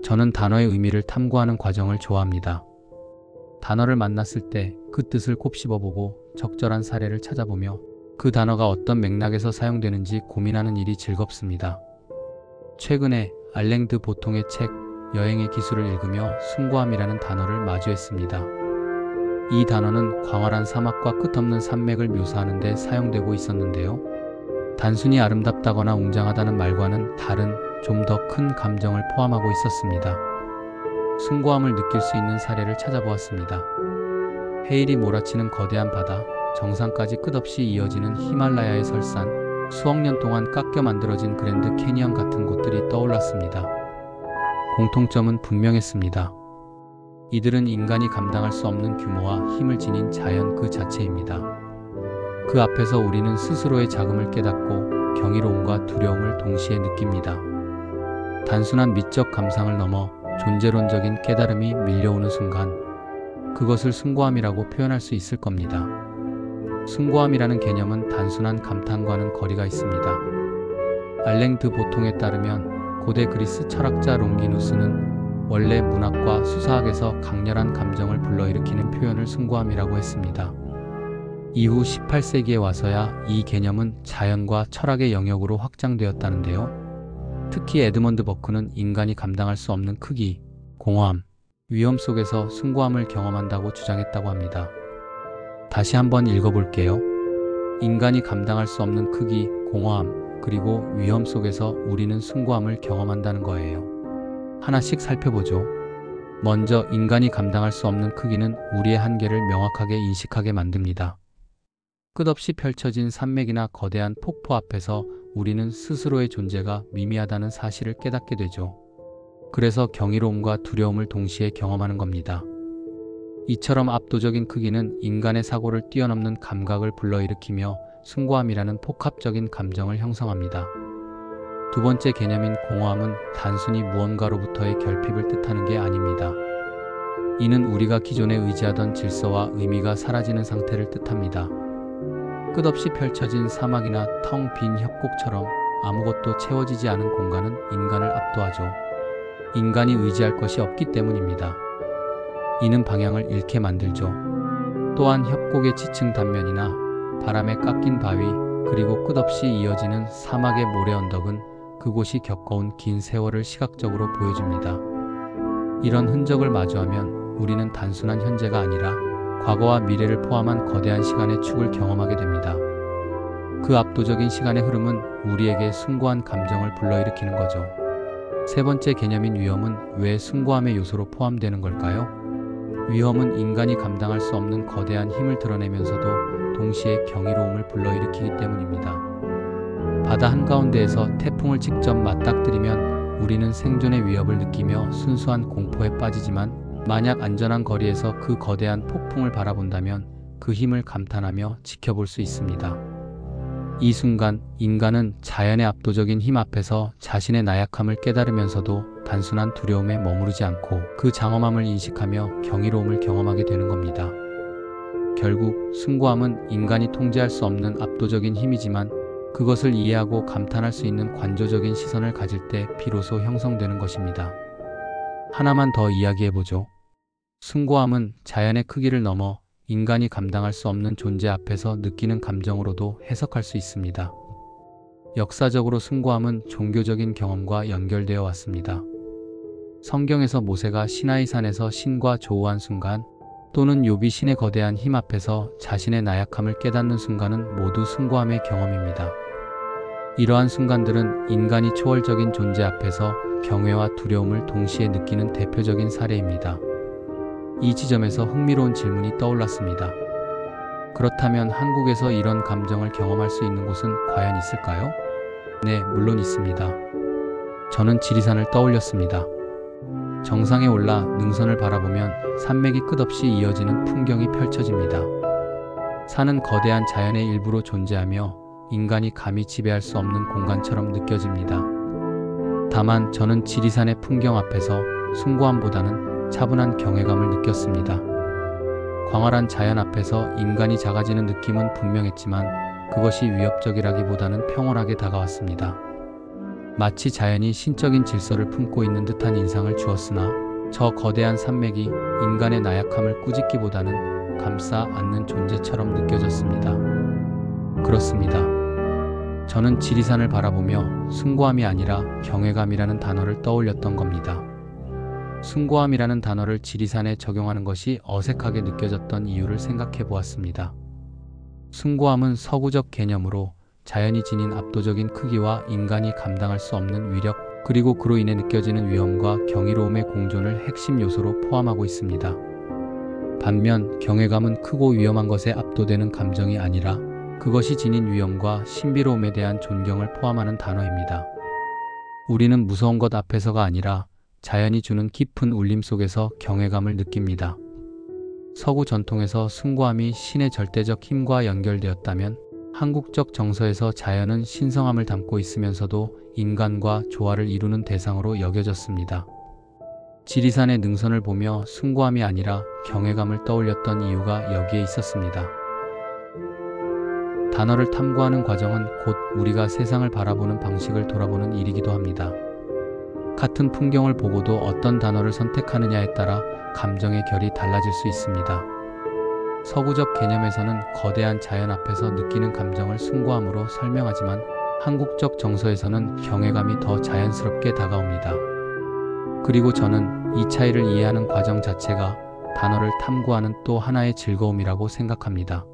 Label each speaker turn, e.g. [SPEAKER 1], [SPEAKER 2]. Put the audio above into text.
[SPEAKER 1] 저는 단어의 의미를 탐구하는 과정을 좋아합니다. 단어를 만났을 때 그 뜻을 곱씹어보고 적절한 사례를 찾아보며 그 단어가 어떤 맥락에서 사용되는지 고민하는 일이 즐겁습니다. 최근에 알랭 드 보통의 책 여행의 기술을 읽으며 숭고함이라는 단어를 마주했습니다. 이 단어는 광활한 사막과 끝없는 산맥을 묘사하는 데 사용되고 있었는데요. 단순히 아름답다거나 웅장하다는 말과는 다른 좀 더 큰 감정을 포함하고 있었습니다. 숭고함을 느낄 수 있는 사례를 찾아보았습니다. 해일이 몰아치는 거대한 바다, 정상까지 끝없이 이어지는 히말라야의 설산, 수억 년 동안 깎여 만들어진 그랜드 캐니언 같은 곳들이 떠올랐습니다. 공통점은 분명했습니다. 이들은 인간이 감당할 수 없는 규모와 힘을 지닌 자연 그 자체입니다. 그 앞에서 우리는 스스로의 자금을 깨닫고 경이로움과 두려움을 동시에 느낍니다. 단순한 미적 감상을 넘어 존재론적인 깨달음이 밀려오는 순간 그것을 숭고함이라고 표현할 수 있을 겁니다. 숭고함이라는 개념은 단순한 감탄과는 거리가 있습니다. 알랭 드 보통에 따르면 고대 그리스 철학자 롱기누스는 원래 문학과 수사학에서 강렬한 감정을 불러일으키는 표현을 숭고함이라고 했습니다. 이후 18세기에 와서야 이 개념은 자연과 철학의 영역으로 확장되었다는데요. 특히 에드먼드 버크는 인간이 감당할 수 없는 크기, 공허함, 위험 속에서 숭고함을 경험한다고 주장했다고 합니다. 다시 한번 읽어볼게요. 인간이 감당할 수 없는 크기, 공허함, 그리고 위험 속에서 우리는 숭고함을 경험한다는 거예요. 하나씩 살펴보죠. 먼저 인간이 감당할 수 없는 크기는 우리의 한계를 명확하게 인식하게 만듭니다. 끝없이 펼쳐진 산맥이나 거대한 폭포 앞에서 우리는 스스로의 존재가 미미하다는 사실을 깨닫게 되죠. 그래서 경이로움과 두려움을 동시에 경험하는 겁니다. 이처럼 압도적인 크기는 인간의 사고를 뛰어넘는 감각을 불러일으키며 숭고함이라는 복합적인 감정을 형성합니다. 두 번째 개념인 공허함은 단순히 무언가로부터의 결핍을 뜻하는 게 아닙니다. 이는 우리가 기존에 의지하던 질서와 의미가 사라지는 상태를 뜻합니다. 끝없이 펼쳐진 사막이나 텅 빈 협곡처럼 아무것도 채워지지 않은 공간은 인간을 압도하죠. 인간이 의지할 것이 없기 때문입니다. 이는 방향을 잃게 만들죠. 또한 협곡의 지층 단면이나 바람에 깎인 바위, 그리고 끝없이 이어지는 사막의 모래 언덕은 그곳이 겪어온 긴 세월을 시각적으로 보여줍니다. 이런 흔적을 마주하면 우리는 단순한 현재가 아니라 과거와 미래를 포함한 거대한 시간의 축을 경험하게 됩니다. 그 압도적인 시간의 흐름은 우리에게 숭고한 감정을 불러일으키는 거죠. 세 번째 개념인 위험은 왜 숭고함의 요소로 포함되는 걸까요? 위험은 인간이 감당할 수 없는 거대한 힘을 드러내면서도 동시에 경이로움을 불러일으키기 때문입니다. 바다 한가운데에서 태풍을 직접 맞닥뜨리면 우리는 생존의 위협을 느끼며 순수한 공포에 빠지지만 만약 안전한 거리에서 그 거대한 폭풍을 바라본다면 그 힘을 감탄하며 지켜볼 수 있습니다. 이 순간 인간은 자연의 압도적인 힘 앞에서 자신의 나약함을 깨달으면서도 단순한 두려움에 머무르지 않고 그 장엄함을 인식하며 경이로움을 경험하게 되는 겁니다. 결국 숭고함은 인간이 통제할 수 없는 압도적인 힘이지만 그것을 이해하고 감탄할 수 있는 관조적인 시선을 가질 때 비로소 형성되는 것입니다. 하나만 더 이야기해보죠. 숭고함은 자연의 크기를 넘어 인간이 감당할 수 없는 존재 앞에서 느끼는 감정으로도 해석할 수 있습니다. 역사적으로 숭고함은 종교적인 경험과 연결되어 왔습니다. 성경에서 모세가 시나이 산에서 신과 조우한 순간, 또는 욥이 신의 거대한 힘 앞에서 자신의 나약함을 깨닫는 순간은 모두 숭고함의 경험입니다. 이러한 순간들은 인간이 초월적인 존재 앞에서 경외와 두려움을 동시에 느끼는 대표적인 사례입니다. 이 지점에서 흥미로운 질문이 떠올랐습니다. 그렇다면 한국에서 이런 감정을 경험할 수 있는 곳은 과연 있을까요? 네, 물론 있습니다. 저는 지리산을 떠올렸습니다. 정상에 올라 능선을 바라보면 산맥이 끝없이 이어지는 풍경이 펼쳐집니다. 산은 거대한 자연의 일부로 존재하며 인간이 감히 지배할 수 없는 공간처럼 느껴집니다. 다만 저는 지리산의 풍경 앞에서 숭고함보다는 차분한 경외감을 느꼈습니다. 광활한 자연 앞에서 인간이 작아지는 느낌은 분명했지만 그것이 위협적이라기보다는 평온하게 다가왔습니다. 마치 자연이 신적인 질서를 품고 있는 듯한 인상을 주었으나 저 거대한 산맥이 인간의 나약함을 꾸짖기보다는 감싸 안는 존재처럼 느껴졌습니다. 그렇습니다. 저는 지리산을 바라보며 숭고함이 아니라 경외감이라는 단어를 떠올렸던 겁니다. 숭고함이라는 단어를 지리산에 적용하는 것이 어색하게 느껴졌던 이유를 생각해 보았습니다. 숭고함은 서구적 개념으로 자연이 지닌 압도적인 크기와 인간이 감당할 수 없는 위력, 그리고 그로 인해 느껴지는 위험과 경이로움의 공존을 핵심 요소로 포함하고 있습니다. 반면 경외감은 크고 위험한 것에 압도되는 감정이 아니라 그것이 지닌 위험과 신비로움에 대한 존경을 포함하는 단어입니다. 우리는 무서운 것 앞에서가 아니라 자연이 주는 깊은 울림 속에서 경외감을 느낍니다. 서구 전통에서 숭고함이 신의 절대적 힘과 연결되었다면 한국적 정서에서 자연은 신성함을 담고 있으면서도 인간과 조화를 이루는 대상으로 여겨졌습니다. 지리산의 능선을 보며 숭고함이 아니라 경외감을 떠올렸던 이유가 여기에 있었습니다. 단어를 탐구하는 과정은 곧 우리가 세상을 바라보는 방식을 돌아보는 일이기도 합니다. 같은 풍경을 보고도 어떤 단어를 선택하느냐에 따라 감정의 결이 달라질 수 있습니다. 서구적 개념에서는 거대한 자연 앞에서 느끼는 감정을 숭고함으로 설명하지만 한국적 정서에서는 경외감이 더 자연스럽게 다가옵니다. 그리고 저는 이 차이를 이해하는 과정 자체가 단어를 탐구하는 또 하나의 즐거움이라고 생각합니다.